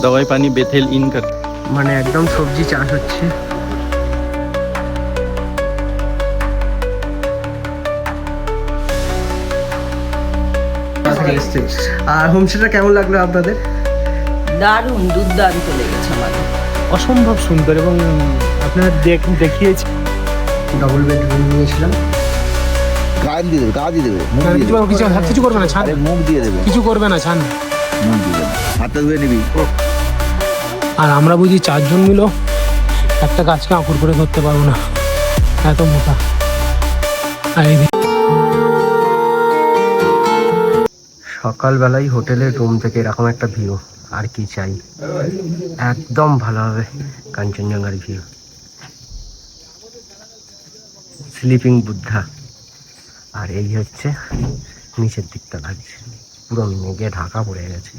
दवाई पानी बेथेल इन कर মানে একদম সবজি চাষ হচ্ছে। আর হোমস্টেটা কেমন লাগলো আপনাদের? দারুণ, দুর্দান্ত লেগেছে আমার। অসম্ভব সুন্দর এবং আপনারা দেখিয়েছি। ডবল বেডরুম নিয়েছিলাম। গায়ে দিয়ে দেবে, গা দিয়ে দেবে, মুখ দিয়ে কিছু দেবে। কিছু হাত কিছু করবে না, ছান আরে মুখ দিয়ে দেবে, কিছু করবে না, ছান। মুখ দিয়ে দেবে, হাতটা ধুয়ে নিবি। আর আমরা বুঝি 4 জন মিলো একটা গাছকে আঁকুড় করে ধরতে পারবো না, এত মোটা। আর এই সকালবেলায় হোটেলের রুম থেকে এরকম একটা ভিউ, আর কি চাই। একদম ভালো হবে কাঞ্চনজঙ্ঘার ভিউ। স্লিপিং বুদ্ধা। আর এই হচ্ছে নিচের দিকটা লাগছে, পুরো মেঘে ঢাকা পড়ে গেছে।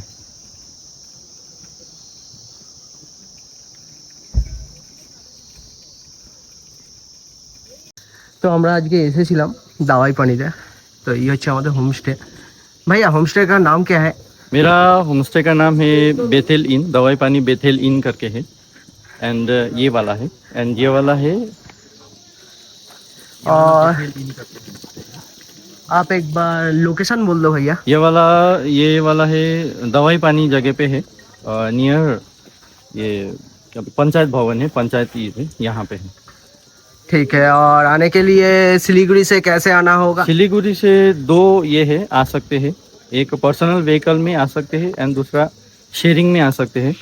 তো আমরা আজকে এসেছিলাম দাওয়াই পানিতে। তো এই হচ্ছে আমাদের হোমস্টে। भैया होमस्टे का नाम क्या है? मेरा होमस्टे का नाम है बेथेल इन, दवाई पानी बेथेल इन करके है। एंड ये वाला है, एंड ये वाला है। और आप एक बार लोकेशन बोल दो भैया। ये वाला है दवाई पानी जगह पे है, नियर ये पंचायत भवन है, पंचायत ये है, यहाँ पे है। ठीक है। और आने के लिए सिलीगुड़ी से कैसे आना होगा? सिलीगुड़ी से 2 ये है, आ सकते हैं। एक पर्सनल व्हीकल में आ सकते हैं एंड दूसरा शेयरिंग में आ सकते हैं।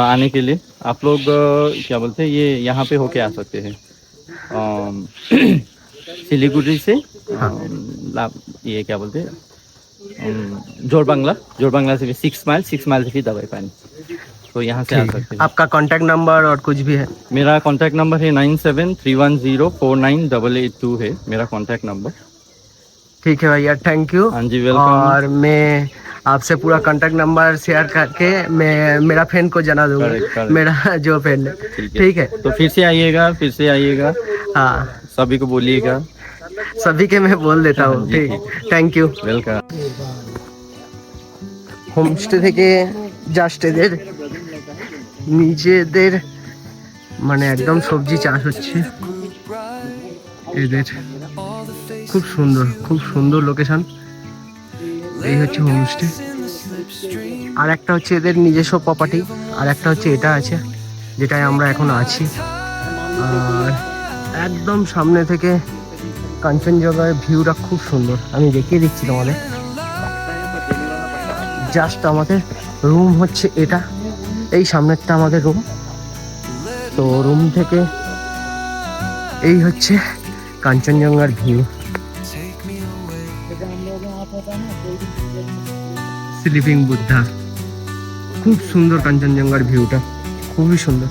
आने के लिए आप लोग क्या बोलते हैं, ये यहाँ पे होके आ सकते हैं। सिलीगुड़ी से ये क्या बोलते हैं, जोरबांगला से भी 6 माइल से भी दवाई पानी, तो यहाँ से आ सकते हैं। आपका कांटेक्ट नंबर और कुछ भी है? मेरा कांटेक्ट नंबर है 9731049882 है मेरा कांटेक्ट नंबर। ठीक है भैया, थैंक यू। हाँ जी, वेलकम। और मैं आपसे पूरा कांटेक्ट नंबर शेयर करके मैं मेरा फ्रेंड को जना दूंगा। correct। मेरा जो फ्रेंड है। ठीक है। तो फिर से आइएगा, हाँ, सभी को बोलिएगा। सभी के मैं बोल देता हूँ। हाँ जी, ठीक, थैंक यू। वेलकम। হোমস্টে থেকে জাস্ট এদের নিজেদের মানে একদম সবজি চাষ হচ্ছে এদের। খুব সুন্দর লোকেশন। এই হচ্ছে হোমস্টে। আর একটা হচ্ছে এদের নিজস্ব প্রপার্টি, আর একটা হচ্ছে এটা আছে যেটায় আমরা এখন আছি। আর একদম সামনে থেকে কাঞ্চনজঙ্ঘার ভিউটা খুব সুন্দর, আমি দেখিয়ে দিচ্ছি তোমাদের। জাস্ট আমাদের রুম হচ্ছে এটা, এই সামনেরটা আমাদের রুম। তো রুম থেকে এই হচ্ছে কাঞ্চনজঙ্ঘার ভিউ। স্লিপিং বুদ্ধা, খুব সুন্দর কাঞ্চনজঙ্ঘার ভিউটা, খুবই সুন্দর।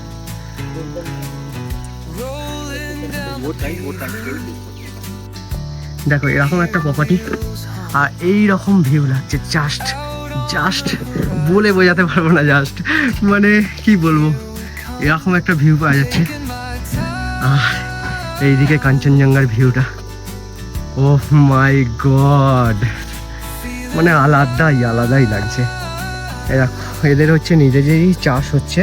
দেখো এরকম একটা প্রপার্টি আর এই রকম ভিউ লাগছে। জাস্ট বলে বোঝাতে পারবো না, জাস্ট মানে কি বলবো, এরকম একটা ভিউ পাওয়া যাচ্ছে। আর এইদিকে কাঞ্চনজঙ্ঘার ভিউটা, ও মাই গড, মানে আলাদাই লাগছে। এদের হচ্ছে নিজেদেরই চাষ হচ্ছে,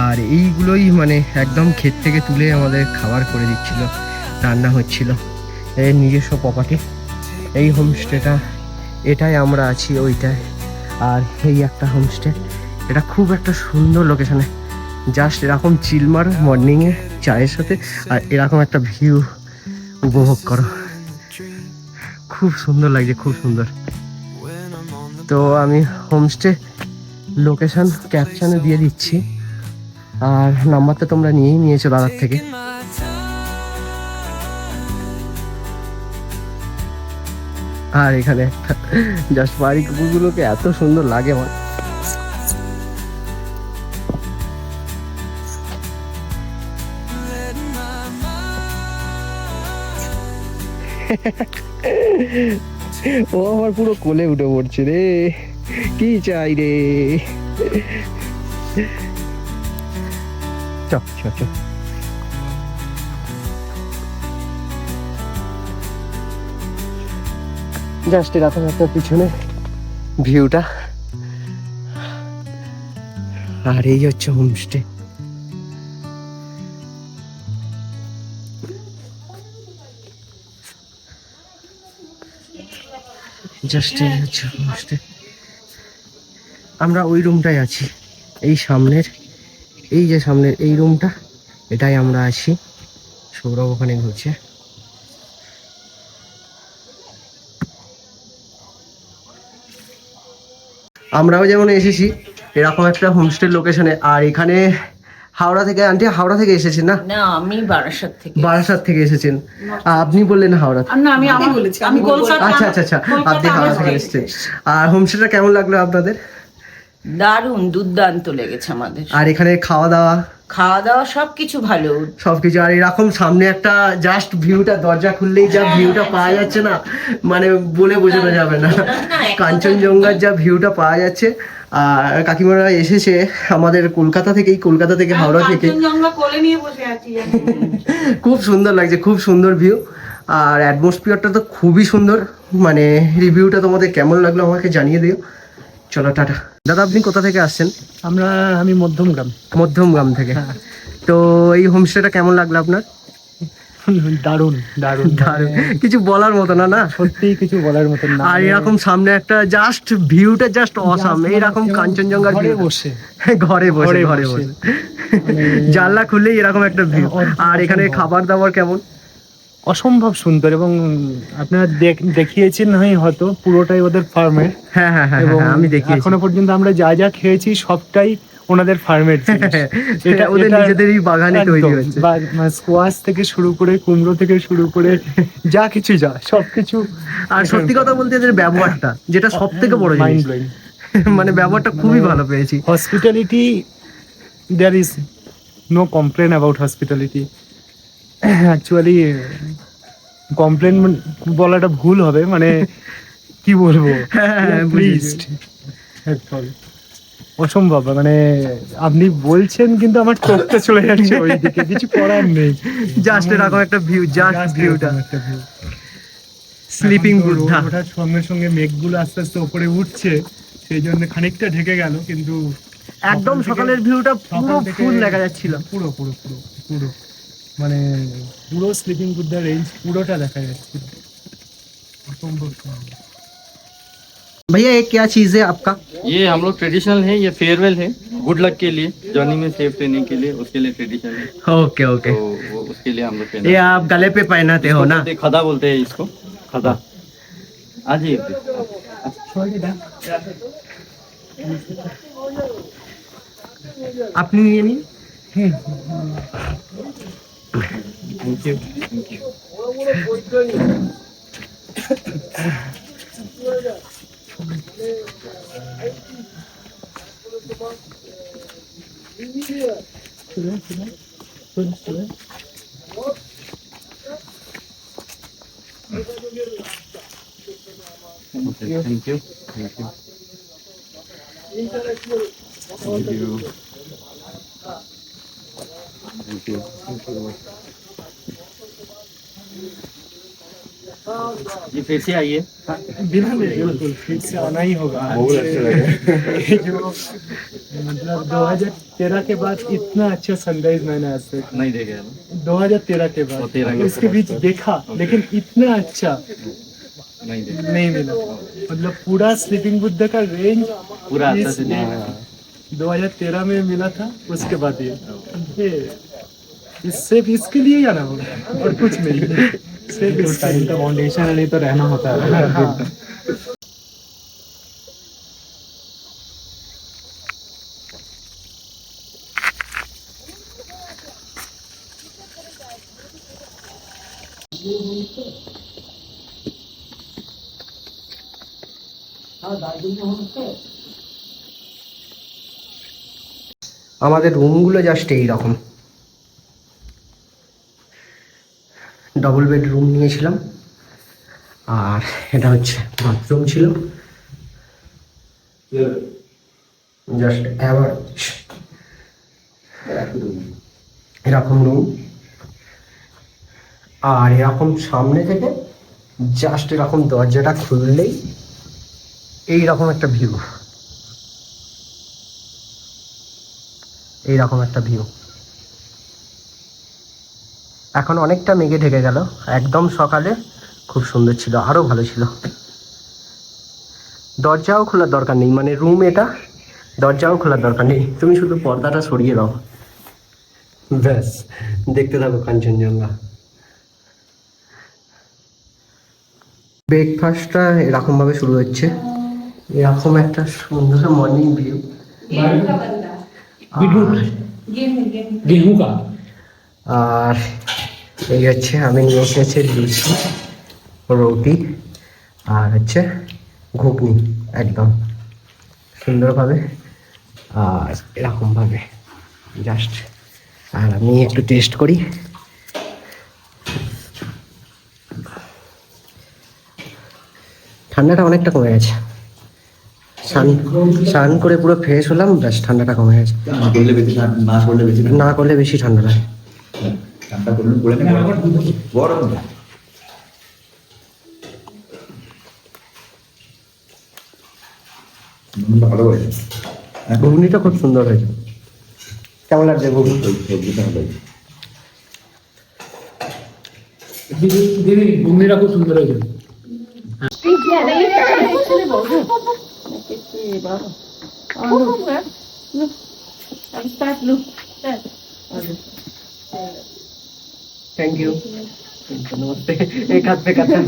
আর এইগুলোই মানে একদম ক্ষেত থেকে তুলে আমাদের খাবার করে দিচ্ছিল, রান্না হচ্ছিল। এর নিজস্ব প্রপার্টি। এই হোমস্টেটা, এটাই আমরা আছি ওইটায়। আর এই একটা হোমস্টে, এটা খুব একটা সুন্দর লোকেশনে। জাস্ট এরকম চিলমার মর্নিংয়ে চায়ের সাথে আর এরকম একটা ভিউ উপভোগ করো, খুব সুন্দর লাগছে, খুব সুন্দর। তো আমি হোমস্টে লোকেশন ক্যাপশনে দিয়ে দিচ্ছি, আর নাম্বারটা তোমরা নিয়েই নিয়েছো দাদার থেকে। আর এখানে একটা জাস্ট বাড়ি কুকুরগুলোকে এত সুন্দর লাগে আমার। ও আমার পুরো কোলে উঠে পড়ছে রে, কি চাই রে। চ চ চ। জাস্ট এরকম একটা পিছনে ভিউটা, আর এই হচ্ছে হোমস্টে। জাস্ট এই হচ্ছে হোমস্টে। আমরা ওই রুমটাই আছি, এই সামনের, এই যে সামনের এই রুমটা, এটাই আমরা আছি। সৌরভ ওখানে ঘুরছে। আমরাও যেমন এসেছি এরকম একটা হোমস্টের লোকেশনে, আর এখানে হাওড়া থেকে, আন্টি হাওড়া থেকে এসেছেন না? না, আমি বারাসাত থেকে। বারাসাত থেকে এসেছেন, আপনি বললেন হাওড়া। না, আমি বলেছি, আমি কলকাতা। আচ্ছা আচ্ছা আচ্ছা, আপনি হাওড়া থেকে এসেছেন। আর হোমস্টেটা কেমন লাগলো আপনাদের? দারুণ, দুর্দান্ত লেগেছে আমাদের। আর এখানে খাওয়া দাওয়া সবকিছু ভালো। সবকিছু, আর এরকম সামনে একটা জাস্ট ভিউটা, দরজা খুললেই যা ভিউটা পাওয়া যাচ্ছে না, মানে বলে বোঝানো যাবে না। কাঞ্চনজঙ্ঘার যা ভিউটা পাওয়া যাচ্ছে। আর কাকিমারা এসেছে আমাদের কলকাতা থেকে হাওড়া থেকে। কোলে নিয়ে বসে আছি। খুব সুন্দর লাগছে, খুব সুন্দর ভিউ, আর অ্যাটমসফিয়ারটা তো খুবই সুন্দর। মানে রিভিউটা তোমাদের কেমন লাগলো আমাকে জানিয়ে দিও। চলো টাটা। দাদা আপনি কোথা থেকে আসছেন? আমি মধ্যমগ্রাম। মধ্যমগ্রাম থেকে। তো এই হোমস্টেটা কেমন লাগলো আপনার? দারুণ দারুণ দারুণ, কিছু বলার মতো না, না সত্যি কিছু বলার মতন না। আর এরকম সামনে একটা জাস্ট ভিউটা জাস্ট অসাম, এইরকম কাঞ্চনজঙ্ঘার ঘরে view। বসে ঘরে বসে জানলা খুললেই এরকম একটা ভিউ। আর এখানে খাবার দাবার কেমন? অসম্ভব সুন্দর, এবং আপনারা দেখিয়েছেন হয়তো পুরোটাই ওদের ফার্মের। হ্যাঁ হ্যাঁ হ্যাঁ, এবং আমি দেখি এখনো পর্যন্ত আমরা যা যা খেয়েছি সবটাই ওনাদের ফার্মের জিনিস। এটা ওদের নিজেদেরই বাগানে তৈরি হচ্ছে। স্কোয়াশ থেকে শুরু করে, কুমড়ো থেকে শুরু করে যা কিছু সবকিছু। আর সত্যি কথা বলতে এদের ব্যবহারটা, যেটা সব থেকে বড় মাইন্ড জিনিস, ব্লোয়িং। মানে ব্যবহারটা খুবই ভালো পেয়েছি। Hospitality, there is no complain about hospitality. Actually complain বলাটা ভুল হবে, মানে কি বলবো, হ্যাঁ, প্লিজড, অসম্ভব। মানে আপনি বলছেন কিন্তু আমার চোখটা চলে যাচ্ছে ওইদিকে, কিছু করার নেই। জাস্ট এরকম একটা ভিউ, জাস্ট ভিউটা। স্লিপিং বুদ্ধা। ওঠার সঙ্গে সঙ্গে মেঘগুলো আস্তে আস্তে উপরে উঠছে, সেই জন্য খানিকটা ঢেকে গেল, কিন্তু একদম সকালের ভিউটা পুরো সকাল থেকে ফুল দেখা যাচ্ছিল। পুরো পুরো পুরো পুরো মানে পুরো স্লিপিং বুদ্ধা রেঞ্জ পুরোটা দেখা যাচ্ছিল। অসম্ভব সুন্দর। भैया ये क्या चीज है आपका? ये हम लोग ट्रेडिशनल है, ये फेयरवेल है, गुड लक के लिए, जर्नी में सेफ रहने के लिए, उसके लिए ट्रेडिशनल है। ओके ओके, तो वो उसके लिए हम लोग ये आप गले पे पहनाते हो ना? खदा बोलते हैं इसको, खदा। आ जाइए আপনি নিয়ে নিন। Thank you, thank you. Thank you. Thank you. Thank you. Thank you. Thank you. जी फिर से आइए। बिल्कुल फिर से आना ही होगा। बहुत अच्छा लगा। ये जो मतलब 2013 के बाद इतना अच्छा सनराइज मैंने आज तक नहीं देखे है ना? 2013 के बाद 13 के इसके बाद। बीच देखा, लेकिन इतना अच्छा नहीं देखे। नहीं मिला। मतलब पूरा स्लीपिंग बुद्ध का रेंज पूरा अच्छा से देखे। 2013 में मिला था, उसके बाद ये सिर्फ इसके लिए ही आना होगा और कुछ नहीं। सिर्फ इसका फाउंडेशन वाले तो रहना होता है। আমাদের রুমগুলো জাস্ট এইরকম, ডবল বেড রুম নিয়েছিলাম, আর এটা হচ্ছে বাথরুম ছিল, জাস্ট অ্যাভারেজ এরকম রুম। আর এরকম সামনে থেকে জাস্ট এরকম দরজাটা খুললেই এইরকম একটা ভিউ, এইরকম একটা ভিউ। এখন অনেকটা মেঘে ঢেকে গেল, একদম সকালে খুব সুন্দর ছিল, আরো ভালো ছিল। দরজাও খোলার দরকার নেই, মানে রুম এটা, দরজাও খোলার দরকার নেই, তুমি শুধু পর্দাটা সরিয়ে দাও, ব্যাস দেখতে থাকো কাঞ্চনজঙ্ঘা। ব্রেকফাস্টটা এরকম ভাবে শুরু হচ্ছে, এরকম একটা সুন্দর মর্নিং ভিউ। गेहूं का আর এই হচ্ছে আমি নিয়ে এসেছি লুচি, রুটি আর হচ্ছে ঘুগনি, একদম সুন্দরভাবে আর এরকমভাবে জাস্ট। আর আমি একটু টেস্ট করি। ঠান্ডাটা অনেকটা কমে গেছে, স্নান করে পুরো ফ্রেশ হলাম, ব্যাস ঠান্ডাটা কমে গেছে। না করলে বেশি না করলে বেশি ঠান্ডা লাগে। ঠান্ডা করলে করে নে, গরম না। ভালো হয়েছে, ঘুগনিটা খুব সুন্দর হয়েছে। কেমন লাগছে ঘুগনি? সবজিটা ভালো হয়েছে। दीदी घूमने खूब सुंदर है थैंक यू, नमस्ते। एक हाथ पे करता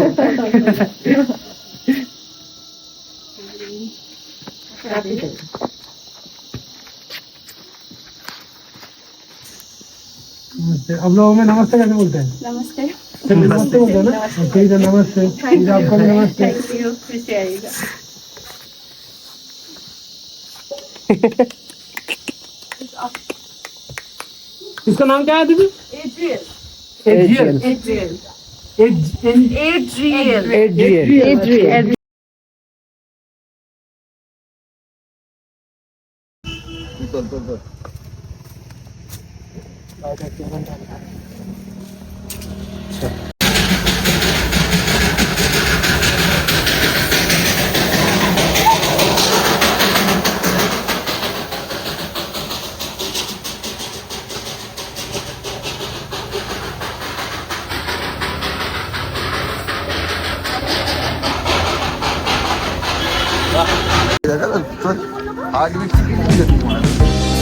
नमस्ते। अब लोगों में नमस्ते कैसे बोलते हैं? नमस्ते। नमस्ते बोलते हैं ना? ठीक है, नमस्ते। आपको भी नमस्ते। थैंक यू, फिर से आइएगा। इसका नाम क्या है दीदी? Adriel. Adriel. Adriel. Adriel. Adriel.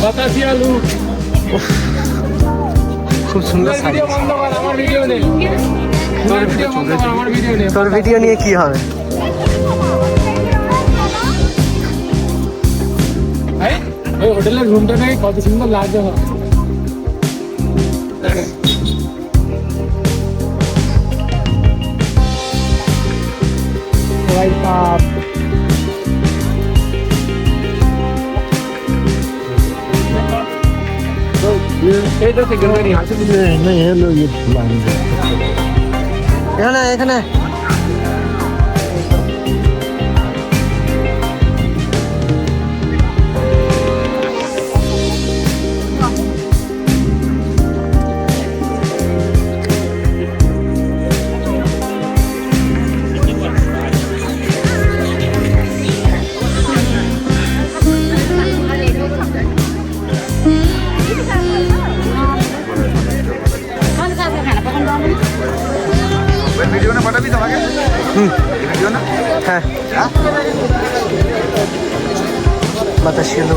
बतासी आलू। খুব সুন্দর শাড়ি। वीडियो बंद कर, हमार वीडियो ने। তোর ভিডিও বন্ধ কর, আমার ভিডিও নে। তোর ভিডিও নিয়ে কি হবে? এই ওই হোটেলের রুমটা নাকি কত সুন্দর লাগছে। ভাই বাপ, এই তো সেকেন্ডারি আছে না, হলো ये এখানে এখানে वीडियो ने पता भी तो आगे वीडियो ना হ্যাঁ बतासी आलू।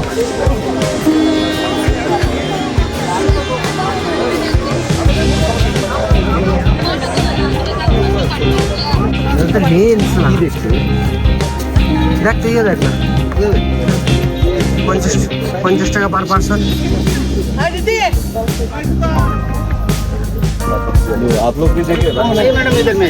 লেন্স দেখতে গিয়ে দেখ না, 50 টাকা পার পার্সন। आप लोग भी देखिए मैडम इधर में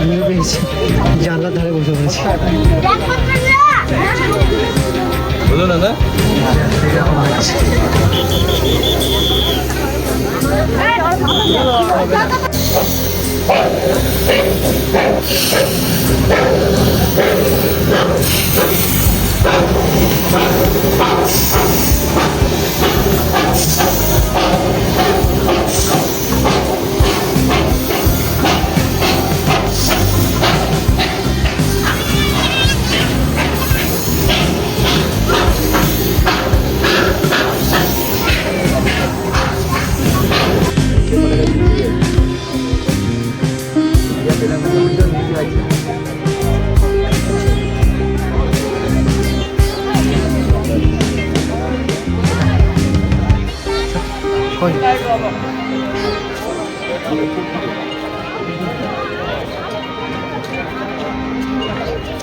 ভিউ পেয়েছি, জানলার ধারে বসে পড়েছি। बोलो ना ना এরকম হচ্ছে।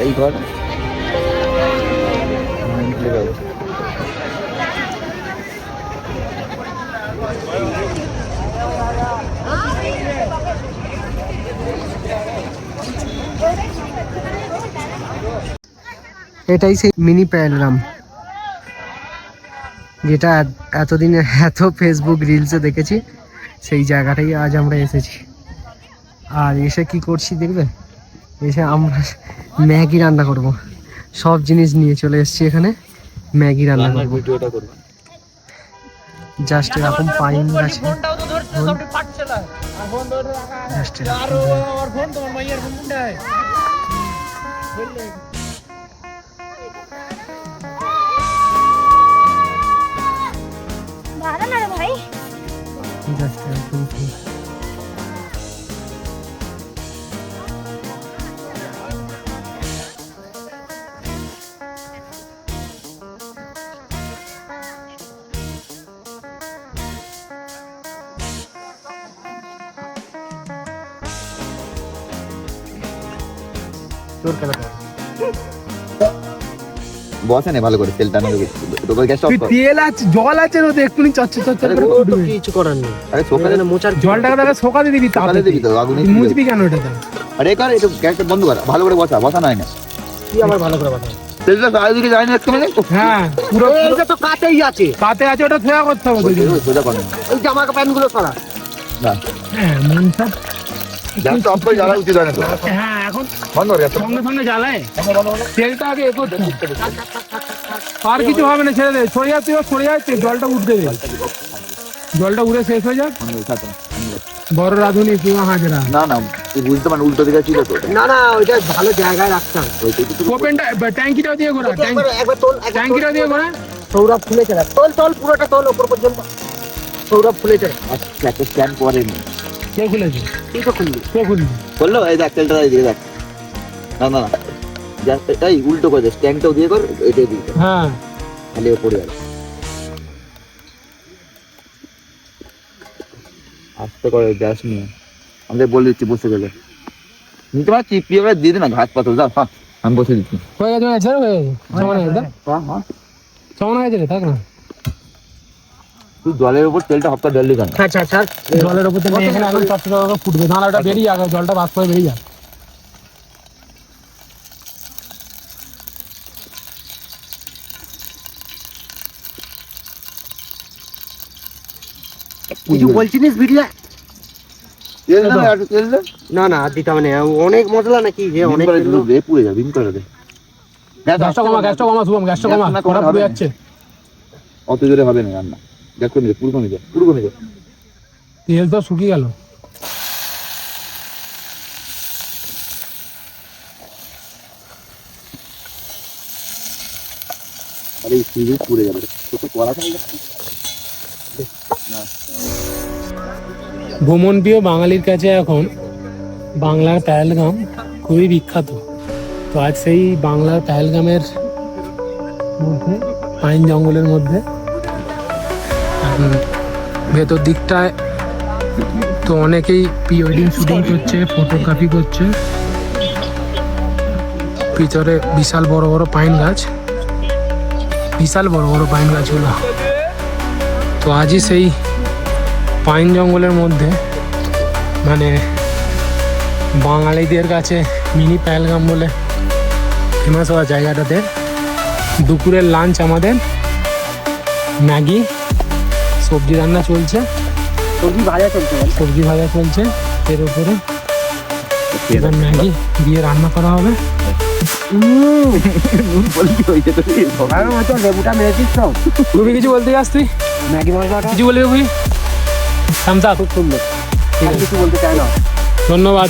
এই ঘর এটাই সেই মিনি পেহেলগাম, যেটা এতদিনে এত ফেসবুক রিলসে দেখেছি, সেই জায়গাটাই আজ আমরা এসেছি। আর এসে কি করছি দেখবে, এসে আমরা ম্যাগি রান্না করব। সব জিনিস নিয়ে চলে এসেছি এখানে, ম্যাগি রান্না করব। ভিডিওটা করব। জাস্ট এরকম পাইন গাছে জাস্ট বসে না ভালো করে তেল টানো গ্যাসটা অফ কর। তেল আছে, জল আছে ওতে, এক্ষুনি চচ্চর চচ্চর করে ফুটবে। কিছু করার নেই, আরে সোকালে না মোচার জলটাকে তাহলে শোকাতে দিবি, সকালে তাহলে দিবি তো আগুনে মুছবি কেন এটা? আরে কর এটা গ্যাসটা বন্ধ কর, ভালো করে বসা নাই না কি আমার ভালো করে কথা। তেলটা চারিদিকে যায় না একটু মানে হ্যাঁ, পুরো এইটা তো কাতেই আছে, পাতে আছে, ওটা থোয়া করতে হবে তোকে। সোজা কর এই জামা প্যান্ট গুলো সরা। না হ্যাঁ, মন সব গ্যাসটা অফ করে জ্বালা উচিত হয় না তো। হ্যাঁ, এখন বন্ধ কর গ্যাসটা সঙ্গে সঙ্গে জ্বালায় তেলটা আগে এ করতে হবে। আর কিছু হবে না, ছেড়ে দে, সরে যাচ্ছে, সরে যাচ্ছে, জলটা উঠতে দে, জলটা উড়ে শেষ হয়ে যাক। বড় রাঁধুনি কিংবা হাজরা না না তুই বুঝতে পার উল্টো দিকে ছিল তো ওটা। না না, ওইটা ভালো জায়গায় রাখতাম। ওপেনটা ট্যাঙ্কিটাও দিয়ে ঘোরা, একবার তোল, ট্যাঙ্কিটাও দিয়ে ঘোরা। সৌরভ খুলেছে না, তোল তোল পুরোটা তোল ওপর পর্যন্ত। সৌরভ খুলেছে, আচ্ছা একটা স্ক্যান করেনি কে খুলেছে? তুই তো খুললি। কে খুললি? বললো এই দেখ তেলটা এইদিকে দেখ। না না এই উল্টো করে দে, স্ট্যান্ডটাও দিয়ে কর, এটাই দিয়ে কর, হ্যাঁ, খালি পড়ে গেল। আস্তে করে গ্যাস নিয়ে আমাদের বলে দিচ্ছি বসে গেলে নিতে পারছি, পিঁপড়ে দিয়ে দে না ঘাস পাতল দাও। হ্যাঁ আমি বসে দিচ্ছি। হয়ে গেছে, হয়ে গেছে, হয়ে গেছে, সমান হয়ে গেছে, হ্যাঁ হ্যাঁ সমান হয়ে গেছে রে, থাক না। তুই জলের উপর তেলটা হপ্তা ঢেললি কেন? আচ্ছা আচ্ছা, জলের উপর থেকে এখানে এখন চটচটা করে ফুটবে, তাহলে ওটা বেরিয়ে যাবে, জলটা বাষ্প হয়ে বেরিয়ে যাবে। কিছু বলছিস ভিডিও? তেল না একটু তেল দে। না না, আর দিতে হবে না, অনেক মশলা নাকি যে ভীম অনেক করে দিল, দে পুড়ে যাবে, ভীম করে দে। গ্যাসটা কমা, গ্যাসটা কমা, শুভম, গ্যাসটা কমা, গ্যাস না কমালে ওটা পুড়ে হবে না। যাচ্ছে। অত জোরে হবে না রান্না, দেখ কমে যায়, পুরো কমে যায়, পুরো কমে যায়। তেল তো শুকিয়ে গেল। আরে সিঁড়ি পুড়ে যাবে, ছোট কড়া থাকলে ভ্রমণ প্রিয় বাঙালির কাছে এখন বাংলার পেহেলগাম খুবই বিখ্যাত। তো আজ সেই বাংলার পেহেলগামের মধ্যে, পাইন জঙ্গলের মধ্যে, ভেতর দিকটায় তো অনেকেই প্রি ওয়েডিং শুটিং করছে, ফটোগ্রাফি করছে। ভিতরে বিশাল বড় বড় পাইন গাছ, বিশাল বড় বড় পাইন গাছগুলো। তো আজই সেই পাইন জঙ্গলের মধ্যে, মানে বাঙালিদের কাছে মিনি পেহেলগাম বলে ফেমাস হওয়া জায়গাটাতে দুপুরের লাঞ্চ আমাদের ম্যাগি, সবজি রান্না চলছে। তো সবজি ভাজা চলছে। সবজি ভাজা চলছে এর উপরে, এবার ম্যাগি দিয়ে রান্না করা হবে। লেবুটা মেরেছিস তো? রবি কিছু বলতে যাস তুই? ম্যাগি মশলাটা কিছু বলবি রবি? Thums up. খুব সুন্দর, আর কিছু বলতে চাই না। ধন্যবাদ।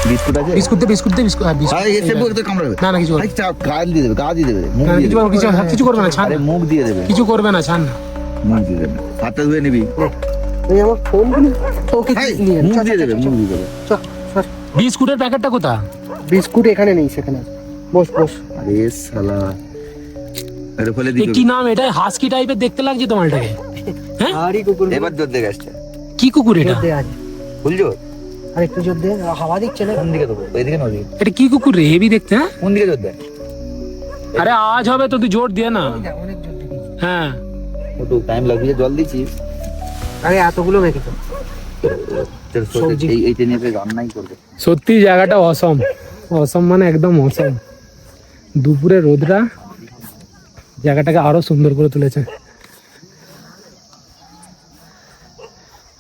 বিস্কুট আছে? বিস্কুট দে, বিস্কুট দে, বিস্কুট। আরে এসে বলতে কামড়াবে না না কিছু করবে আরে চাপ গাল দিয়ে দেবে, গা দিয়ে দেবে, মুখ না, দিয়ে দেবে। কিছু করবে না, ছাড়। আরে মুখ দিয়ে দেবে, কিছু করবে না, ছাড় না। মুখ দিয়ে দেবে, হাতটা ধুয়ে নিবি। এই আমার ফোন ওকে এই, নিয়ে মুখ দিয়ে দেবে, মুখ দিয়ে দেবে। বিস্কুটের প্যাকেটটা কোথা? বিস্কুট এখানে নেই, সেখানে আছে। বস বস। আরে শালা, আরে ফেলে এ দিবি। কি নাম এটা? হাস্কি টাইপের দেখতে লাগছে তোমারটাকে। হ্যাঁ, আরই কুকুর এবার জোর দিয়ে গাছটা কি কুকুর এটা? জোর দে আজ, ফুল জোর। আর একটু জোর দে, হাওয়া দিচ্ছে না। কোন দিকে দেবো? ওইদিকে না ওইদিকে? এটা কি কুকুর রে? হেভি দেখতে। হ্যাঁ, কোন দিকে জোর দেয়? আরে আজ হবে তো, তুই জোর দিয়ে না। অনেক জোর দিবি। হ্যাঁ, একটু টাইম লাগবে, জল দিচ্ছিস। আরে এতগুলো মেখেছো। সবজি। এইটা নিয়ে ফের রান্নাই করবে। সত্যি জায়গাটা অসম, অসম মানে একদম অসম। দুপুরে রোদরা জায়গাটাকে আরো সুন্দর করে তুলেছে।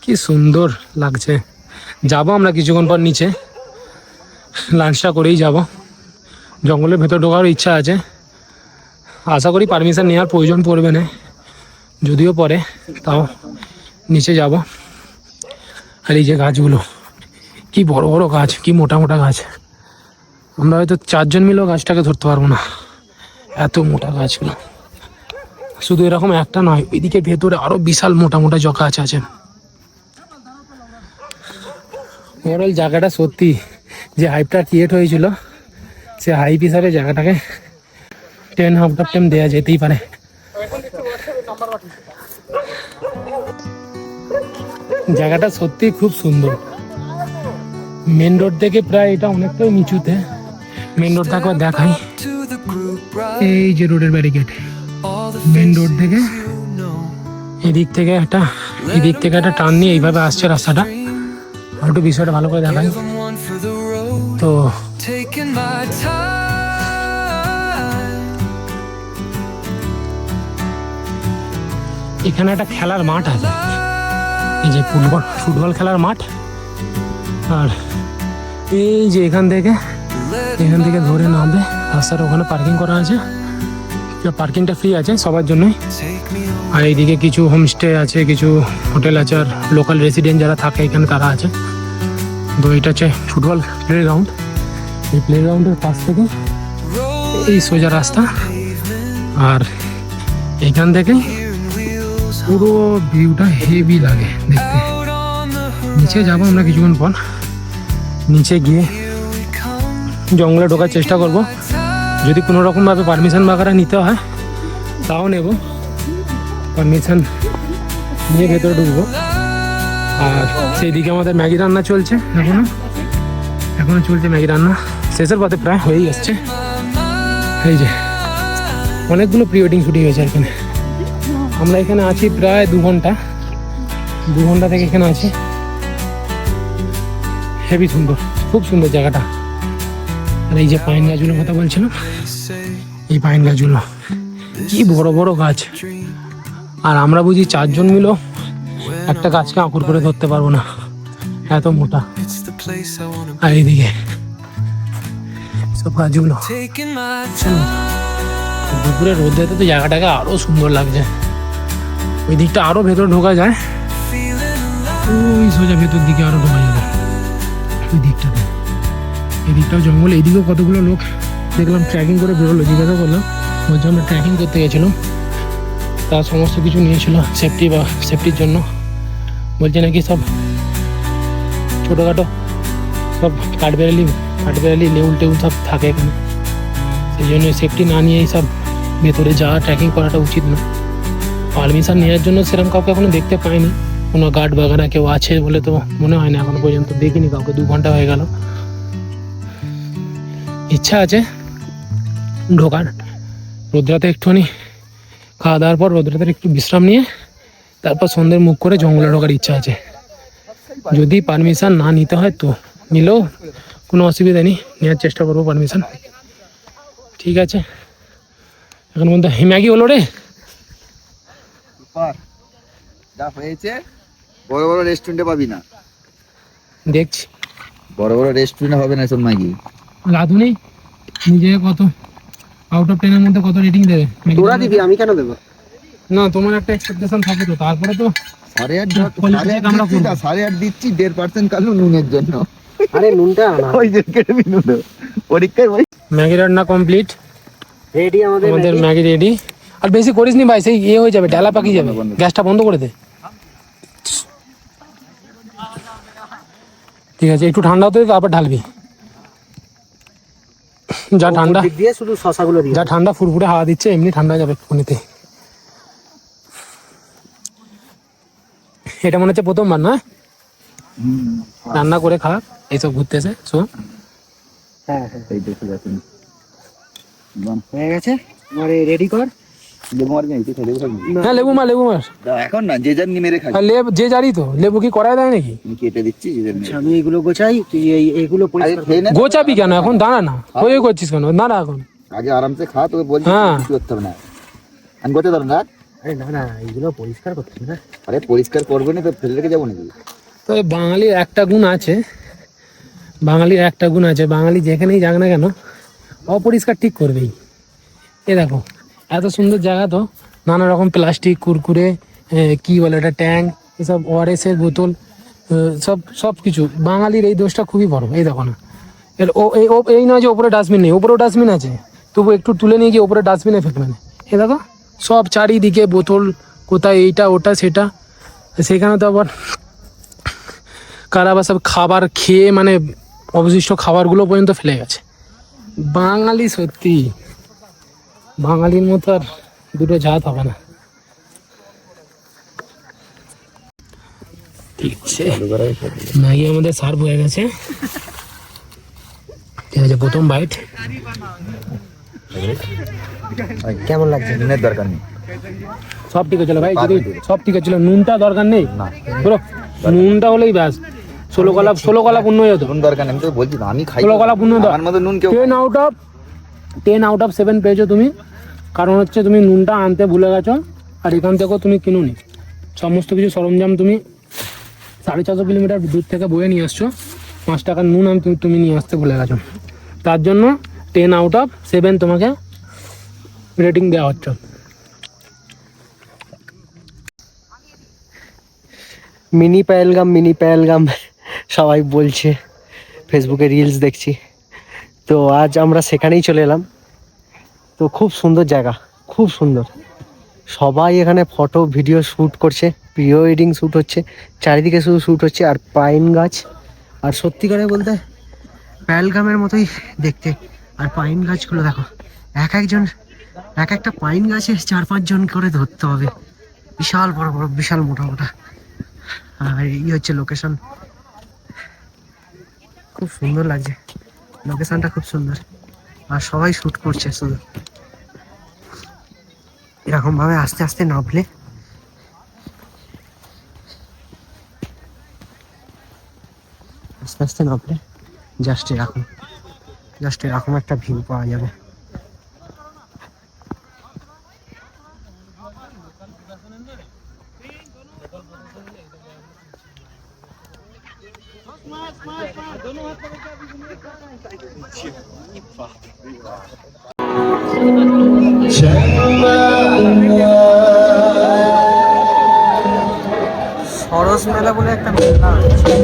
কি সুন্দর লাগছে। যাবো আমরা কিছুক্ষণ পর নিচে, লাঞ্চটা করেই যাব। জঙ্গলের ভেতর ঢোকার ইচ্ছা আছে, আশা করি পারমিশন নেওয়ার প্রয়োজন পড়বে না, যদিও পরে তাও নিচে যাব। আর এই যে গাছগুলো, কি বড় বড় গাছ, কি মোটা মোটা গাছ। আমরা হয়তো 4 জন মিলেও গাছটাকে ধরতে পারবো না, এত মোটা গাছগুলো। শুধু এরকম একটা নয়, এদিকে ভেতরে আরো বিশাল মোটা মোটা গাছ আছে। ওভারঅল জায়গাটা সত্যি যে হাইপটা ক্রিয়েট হয়েছিল, সে হাইপ হিসাবে জায়গাটাকে 10 আউট অফ 10 দেওয়া যেতেই পারে। জায়গাটা সত্যি খুব সুন্দর। মেন রোড থেকে প্রায় এটা অনেকটাই নিচুতে। মেন রোডটা একবার দেখাই, এই যে রোডের ব্যারিকেড। মেন রোড থেকে এদিক থেকে একটা টার্ন নিয়ে এইভাবে আসছে রাস্তাটা। আর একটু বিষয়টা ভালো করে দেখাই তো। এখানে একটা খেলার মাঠ আছে, এই যে ফুটবল খেলার মাঠ। আর এই যে এখান থেকে ধরে নামবে রাস্তাটা, ওখানে পার্কিং করা আছে। পার্কিংটা ফ্রি আছে সবার জন্যই। আর এইদিকে কিছু হোমস্টে আছে, কিছু হোটেল আছে, আর লোকাল রেসিডেন্ট যারা থাকে এখানে তারা আছে। তো এটা হচ্ছে ফুটবল প্লে গ্রাউন্ড। এই প্লে গ্রাউন্ডের পাশ থেকে এই সোজা রাস্তা, আর এখান থেকে পুরো ভিউটা হেভি লাগে দেখতে। নিচে যাবো আমরা কিছুক্ষণ পর, নিচে গিয়ে জঙ্গলে ঢোকার চেষ্টা করব। যদি কোনো রকমভাবে পারমিশন বাগারা নিতে হয় তাও নেব, পারমিশন নিয়ে ভেতরে ঢুকবো। আর সেই দিকে আমাদের ম্যাগি রান্না চলছে, এখনো চলছে ম্যাগি রান্না, শেষের পথে প্রায় হয়েই আসছে। এই যে অনেকগুলো প্রি ওয়েডিং শুটিং হয়েছে এখানে। আমরা এখানে আছি প্রায় 2 ঘন্টা থেকে এখানে আছি। হেভি সুন্দর, খুব সুন্দর জায়গাটা। আর এই যে পাইন গাছগুলোর কথা বলছিলাম, এই পাইন গাছগুলো কি বড় বড় গাছ। আর আমরা বুঝি 4 জন মিলেও একটা গাছকে আঁকুড় করে ধরতে পারবো না, এত মোটা। আর এইদিকে সব গাছগুলো দুপুরে রোদে তো জায়গাটাকে আরো সুন্দর লাগছে। ওই দিকটা আরো ভেতর ঢোকা যায়, ওই সোজা ভেতর দিকে আরো ঢোকা যাবে ওই দিকটাতে। এই দিকটাও জঙ্গল। এইদিকেও কতগুলো লোক দেখলাম ট্রেকিং করে বেরোলো, জিজ্ঞাসা করলাম, বলছে আমরা ট্রেকিং করতে গেছিলাম, তার সমস্ত কিছু নিয়েছিল সেফটির জন্য। বলছে নাকি সব ছোটোখাটো সব কাঠবেড়ালি লেউল টেউল সব থাকে এখানে, সেই জন্য সেফটি না নিয়েই সব ভেতরে যাওয়া ট্রেকিং করাটা উচিত না। পারমিশন নেওয়ার জন্য সেরকম কাউকে এখনো দেখতে পাইনি, কোনো গার্ড বাগানা কেউ আছে বলে তো মনে হয় না, এখনো পর্যন্ত দেখিনি কাউকে। 2 ঘন্টা হয়ে গেল। ইচ্ছা আছে ঢোকার, রোদ্রাতে একটুখানি খাওয়া দাওয়ার পর রোদ্রাতে একটু বিশ্রাম নিয়ে তারপর সন্ধ্যের মুখ করে জঙ্গলে ঢোকার ইচ্ছা আছে। যদি পারমিশন না নিতে হয় তো নিলেও কোনো অসুবিধা নেই, নেওয়ার চেষ্টা করবো পারমিশন। ঠিক আছে, এখন বলতে ম্যাগি হলো রে, যা হয়েছে বড় বড় রেস্টুরেন্টে পাবি না, দেখছি বড় বড় রেস্টুরেন্টে হবে না সব ম্যাগি। রাধুনি নিজে কত আউট অফ 10 এর মধ্যে কত রেটিং দেবে? তোরা দিবি, আমি কেন দেবো? না, তোমার একটা এক্সপেকটেশন থাকে তো, তারপরে তো 8.5 আমরা করবো। 8.5 দিচ্ছি 1.5% কালো নুনের জন্য। আরে নুনটা আনা ওই যে কেটে দিন পরীক্ষায় ওই ম্যাগি রান্না কমপ্লিট, রেডি আমাদের আমাদের ম্যাগি। Maggi ready. আর বেশি করিস নি ভাই, সেই হয়ে যাবে, ডালা পাকি যাবে। গ্যাসটা বন্ধ করে দে। ঠিক আছে, একটু ঠান্ডা হতে দে, তারপর ঢালবি। যা ঠান্ডা, দিক দিয়ে শুধু শসাগুলো দিয়ে যা ঠান্ডা ফুরফুরে হাওয়া দিচ্ছে, এমনি ঠান্ডা হয়ে যাবে একটুখানিতে। এটা মনে হচ্ছে প্রথমবার না রান্না করে খা, এইসব ঘুরতেছে। শো হ্যাঁ হ্যাঁ এই দেখে যাচ্ছেন হয়ে গেছে, আমার রেডি কর। লেবু মার নেই, তুই লেবু খাবি? হ্যাঁ, লেবু মার, লেবু মার। এখন না, যে যার মেরে খাবি। আর লেবু যে জারি তো, লেবু কি করায় দেয় নাকি? আমি কেটে দিচ্ছি, যে যার আচ্ছা, আমি এগুলো গোছাই, তুই এইগুলো আগে পরিষ্কার খেয়ে নে, গোচাবি কেন এখন? দাঁড়া না, ওই করছিস কেন? দাঁড়া এখন। আগে আরামসে খা, তোকে বলছি হ্যাঁ। কিছু করতে হবে না। আমি করতে পারবো না। আরে না না, এইগুলো পরিষ্কার করতে হবে না। আরে পরিষ্কার করবো না তো ফেলে রেখে যাবো নাকি? তবে বাঙালির একটা গুণ আছে, বাঙালি যেখানেই যাক না কেন অপরিষ্কার ঠিক করবেই। এ দেখো, এত সুন্দর জায়গা তো, নানা রকম প্লাস্টিক, কুরকুরে, কি বলে এটা, ট্যাঙ্ক, এসব ওআরএস এর বোতল, সব কিছু। বাঙালির এই দোষটা খুবই বড়। এই দেখো না, এই নয় যে ওপরে ডাস্টবিন নেই, ওপরেও ডাস্টবিন আছে, তবু একটু তুলে নিয়ে গিয়ে ওপরে ডাস্টবিনে ফেলবে না। এ দেখো, সব চারিদিকে বোতল, কোথায় এইটা ওটা সেটা। সেখানে তো আবার কারা বা সব খাবার খেয়ে, মানে অবশিষ্ট খাবারগুলো পর্যন্ত ফেলে গেছে। বাঙালি সত্যি, বাঙালির মতো আর দুটো জাত হবে না। ঠিক আছে, ম্যাগি আমাদের সার্ভ হয়ে গেছে। ঠিক আছে, প্রথম বাইট। কেমন লাগছে? নুনের দরকার নেই। সব ঠিক হচ্ছিল ভাই, যদি সব ঠিক হচ্ছিল, নুনটা দরকার নেই বলো, নুনটা হলেই ব্যাস 16 কলা পূর্ণ হয়ে যেত। নুন দরকার নেই, আমি তো বলছি না, আমি খাই 16 কলা পূর্ণ হতো। আমার মতো নুন কেউ 10 আউট অফ 7 পেয়েছো তুমি, কারণ হচ্ছে তুমি নুনটা আনতে ভুলে গেছো, আর এখান থেকেও তুমি কিনুনি। সমস্ত কিছু সরঞ্জাম তুমি 450 কিলোমিটার দূর থেকে বয়ে নিয়ে আসছো, 5 টাকার নুন তুমি নিয়ে আসতে ভুলে গেছো। তার জন্য 10 আউট অফ 7 তোমাকে রেটিং দেওয়া হচ্ছে। মিনি পেহেলগাম সবাই বলছে, ফেসবুকে রিলস দেখছি, তো আজ আমরা সেখানেই চলে এলাম। তো খুব সুন্দর জায়গা, খুব সুন্দর। সবাই এখানে ফটো ভিডিও শ্যুট করছে, প্রি ওয়েডিং শ্যুট হচ্ছে, চারিদিকে শুধু শ্যুট হচ্ছে, আর পাইন গাছ। আর সত্যি করে বলতে পেহেলগামের মতোই দেখতে। আর পাইন গাছগুলো দেখো, এক একটা পাইন গাছে 4-5 জন করে ধরতে হবে, বিশাল বড় বড়, বিশাল মোটা মোটা। আর এই হচ্ছে লোকেশন, খুব সুন্দর লাগছে, লোকেশনটা খুব সুন্দর। আর সবাই শুট করছে শুধু এরকম ভাবে আস্তে আস্তে নামলে, আস্তে আস্তে নামলে জাস্ট এরকম একটা ভিউ পাওয়া যাবে। সরস মেলা বলে একটা মেলা আছে।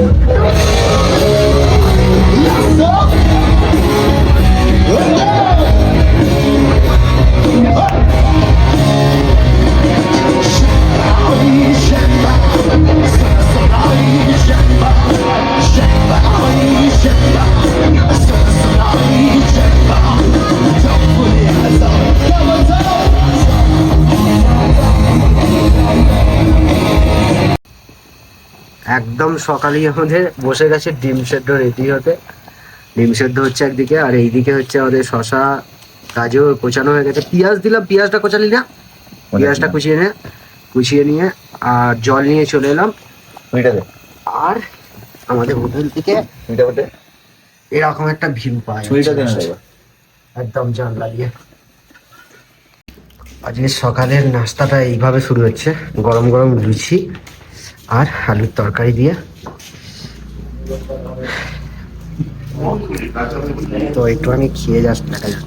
একদম সকালেই আমাদের বসে গেছে ডিম সেদ্ধ রেডি হতে। ডিম সেদ্ধ হচ্ছে একদিকে, আর এইদিকে হচ্ছে আমাদের শশা গাজর কোচানো হয়ে গেছে। পেঁয়াজ দিলাম, পেঁয়াজটা কোচালি না, পেঁয়াজটা কুচিয়ে নিয়ে আর জল নিয়ে চলে এলাম। আর আমাদের হোটেল থেকে এরকম একটা ভিউ পাওয়া যাচ্ছে একদম জানলা দিয়ে। আজকে সকালের নাস্তাটা এইভাবে শুরু হচ্ছে, গরম গরম লুচি আর আলুর তরকারি দিয়ে। তো একটুখানি খেয়ে জাস্ট দেখা যাক।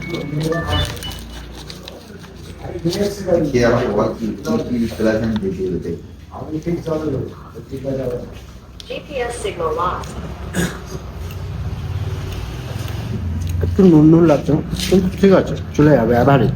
একটু নুন নুন লাগছে, কিন্তু ঠিক আছে, চলে যাবে, অ্যাভারেজ।